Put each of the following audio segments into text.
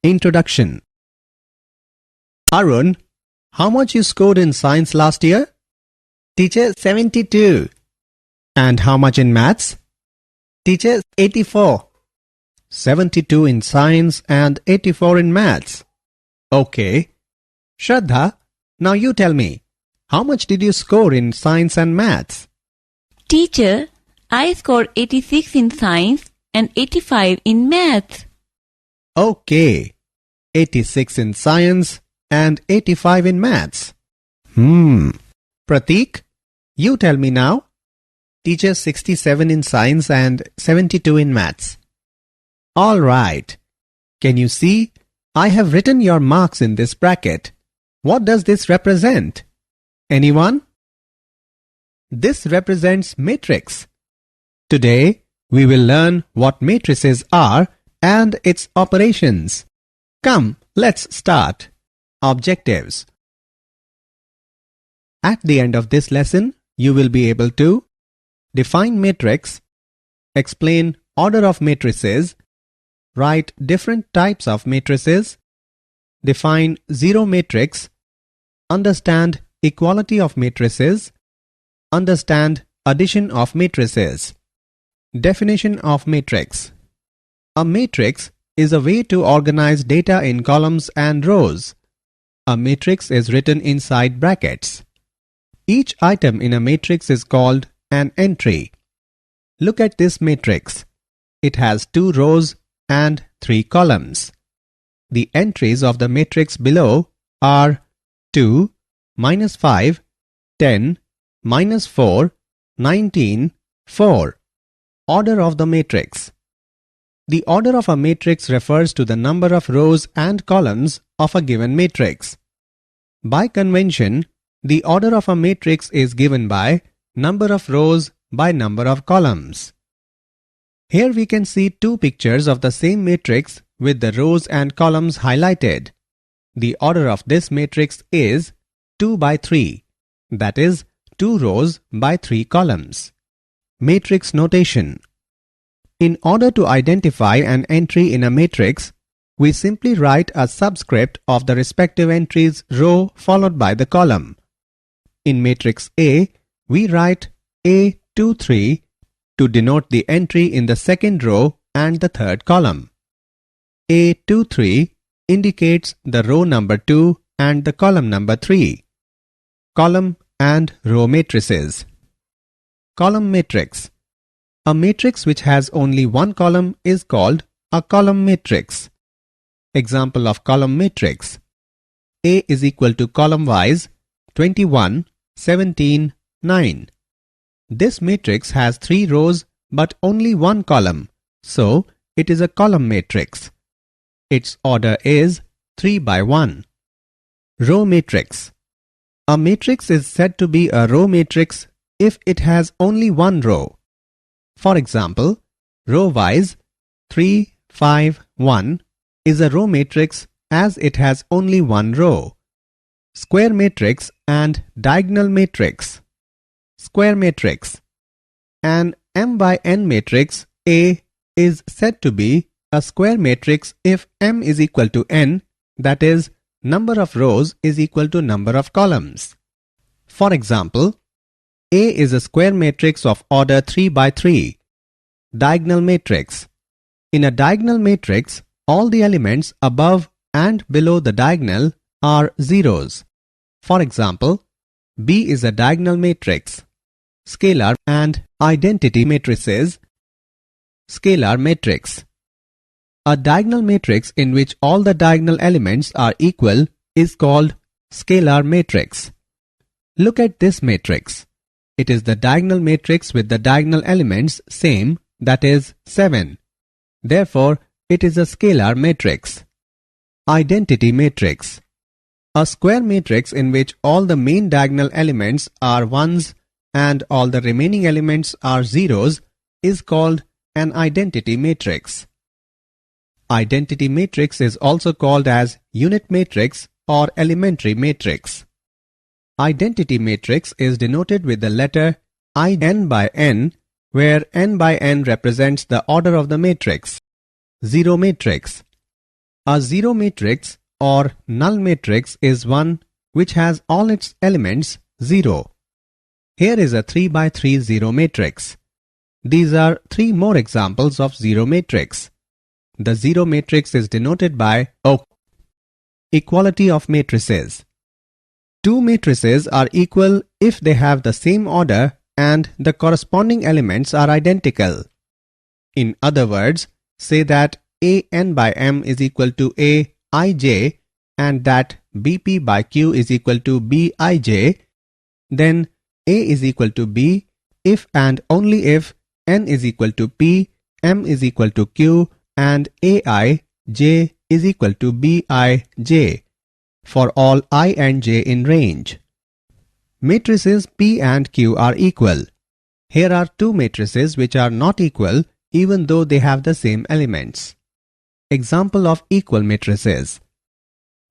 Introduction. Arun, how much you scored in science last year? Teacher, 72. And how much in maths? Teacher, 84. 72 in science and 84 in maths. Okay. Shraddha, now you tell me, how much did you score in science and maths? Teacher, I scored 86 in science and 85 in maths. Okay. 86 in science and 85 in maths. Prateek, you tell me now. Teacher, 67 in science and 72 in maths. All right. Can you see? I have written your marks in this bracket. What does this represent? Anyone? This represents matrix. Today, we will learn what matrices are and its operations. Come, let's start. Objectives. At the end of this lesson, you will be able to define matrix, explain order of matrices, write different types of matrices, define zero matrix, understand equality of matrices, understand addition of matrices. Definition of matrix. A matrix is a way to organize data in columns and rows. A matrix is written inside brackets. Each item in a matrix is called an entry. Look at this matrix. It has 2 rows and 3 columns. The entries of the matrix below are 2, -5, 10, -4, 19, 4. Order of the matrix. The order of a matrix refers to the number of rows and columns of a given matrix. By convention, the order of a matrix is given by number of rows by number of columns. Here we can see 2 pictures of the same matrix with the rows and columns highlighted. The order of this matrix is 2 by 3, that is 2 rows by 3 columns. Matrix notation. In order to identify an entry in a matrix, we simply write a subscript of the respective entry's row followed by the column. In matrix A, we write A23 to denote the entry in the second row and the third column. A23 indicates the row number 2 and the column number 3. Column and row matrices. Column matrix. A matrix which has only one column is called a column matrix. Example of column matrix. A is equal to column wise 21, 17, 9. This matrix has 3 rows but only one column, so it is a column matrix. Its order is 3 by 1. Row matrix. A matrix is said to be a row matrix if it has only one row. For example, row-wise 3, 5, 1 is a row matrix as it has only one row. Square matrix and diagonal matrix. Square matrix. An m by n matrix A is said to be a square matrix if m is equal to n, that is, number of rows is equal to number of columns. For example, A is a square matrix of order 3 by 3. Diagonal matrix. In a diagonal matrix, all the elements above and below the diagonal are zeros. For example, B is a diagonal matrix. Scalar and identity matrices. Scalar matrix. A diagonal matrix in which all the diagonal elements are equal is called scalar matrix. Look at this matrix. It is the diagonal matrix with the diagonal elements same, that is 7. Therefore, it is a scalar matrix. Identity matrix. A square matrix in which all the main diagonal elements are 1s and all the remaining elements are zeros is called an identity matrix. Identity matrix is also called as unit matrix or elementary matrix. Identity matrix is denoted with the letter n by n, where n by n represents the order of the matrix. Zero matrix. A zero matrix or null matrix is one which has all its elements 0. Here is a 3 by 3 zero matrix. These are 3 more examples of zero matrix. The zero matrix is denoted by O. Equality of matrices. Two matrices are equal if they have the same order and the corresponding elements are identical. In other words, say that AN by M is equal to AIJ and that BP by Q is equal to BIJ, then A is equal to B if and only if N is equal to P, M is equal to Q and AI, J is equal to BIJ for all I and J in range. Matrices P and Q are equal. Here are two matrices which are not equal even though they have the same elements. Example of equal matrices.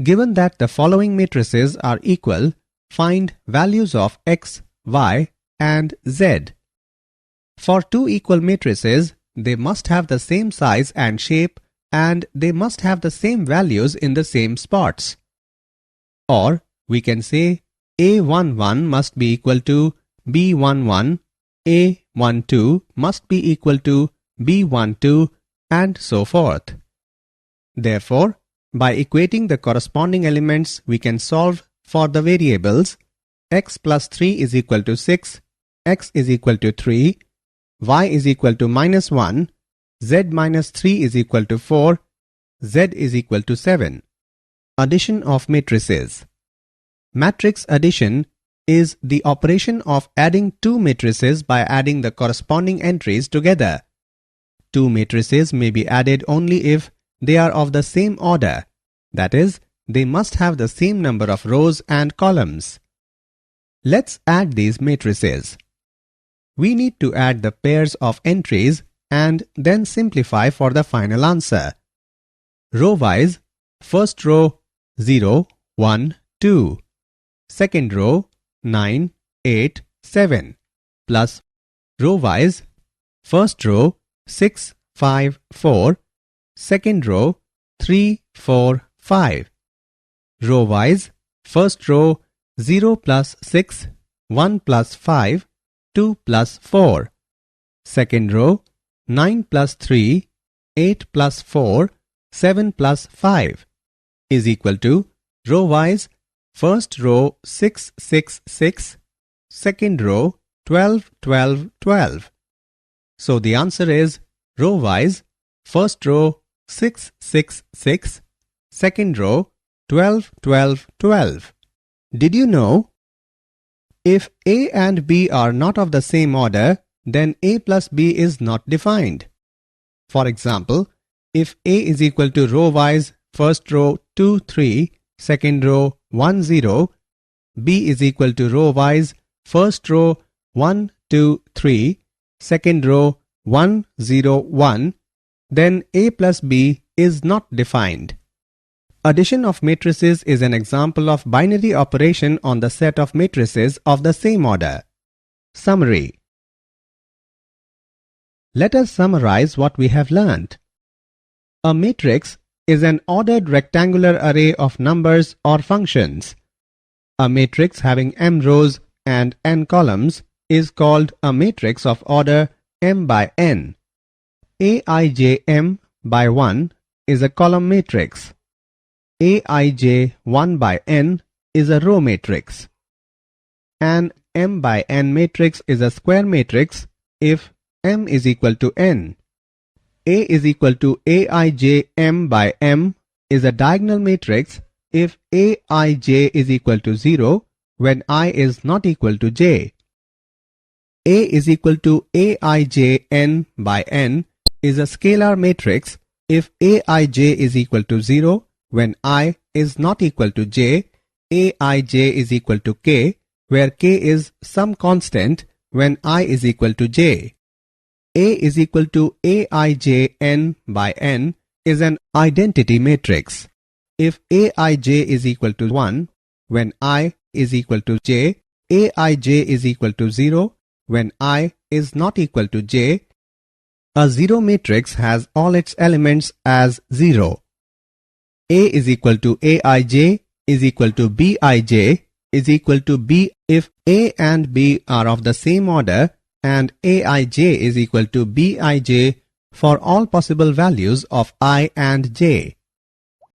Given that the following matrices are equal, find values of x, y and z. For two equal matrices, they must have the same size and shape and they must have the same values in the same spots. Or we can say A11 must be equal to B11, A12 must be equal to B12 and so forth. Therefore, by equating the corresponding elements, we can solve for the variables x plus 3 is equal to 6, x is equal to 3, y is equal to minus 1, z minus 3 is equal to 4, z is equal to 7. Addition of matrices. Matrix addition is the operation of adding two matrices by adding the corresponding entries together. Two matrices may be added only if they are of the same order, that is, they must have the same number of rows and columns. Let's add these matrices. We need to add the pairs of entries and then simplify for the final answer. Row-wise, first row 0, 1, 2. Second row 9, 8, 7 plus row-wise, first row 6, 5, 4. Second row 3, 4, 5. Row-wise, first row 0 plus 6, 1 plus 5, 2 plus 4. Second row 9 plus 3, 8 plus 4, 7 plus 5 is equal to row-wise, first row 6, 6, 6. Second row 12, 12, 12. So the answer is row-wise, first row 6, 6, 6. Second row 12, 12, 12. Did you know? If A and B are not of the same order, then A plus B is not defined. For example, if A is equal to row-wise, first row 2, 3, second row 1, 0, B is equal to row-wise, first row 1, 2, 3, second row 1, 0, 1, then A plus B is not defined. Addition of matrices is an example of binary operation on the set of matrices of the same order. Summary. Let us summarize what we have learnt. A matrix is an ordered rectangular array of numbers or functions. A matrix having m rows and n columns is called a matrix of order m by n. Aij by 1 is a column matrix. Aij 1 by n is a row matrix. An m by n matrix is a square matrix if m is equal to n. A is equal to Aij m by m is a diagonal matrix if Aij is equal to 0 when I is not equal to j. A is equal to Aij n by n is a scalar matrix if Aij is equal to 0 when I is not equal to j. Aij is equal to k where k is some constant when I is equal to j. A is equal to Aij n by n is an identity matrix. If Aij is equal to 1 when I is equal to j, Aij is equal to 0 when I is not equal to j. A zero matrix has all its elements as 0. A is equal to Aij is equal to Bij is equal to B if A and B are of the same order, and Aij is equal to Bij for all possible values of I and j.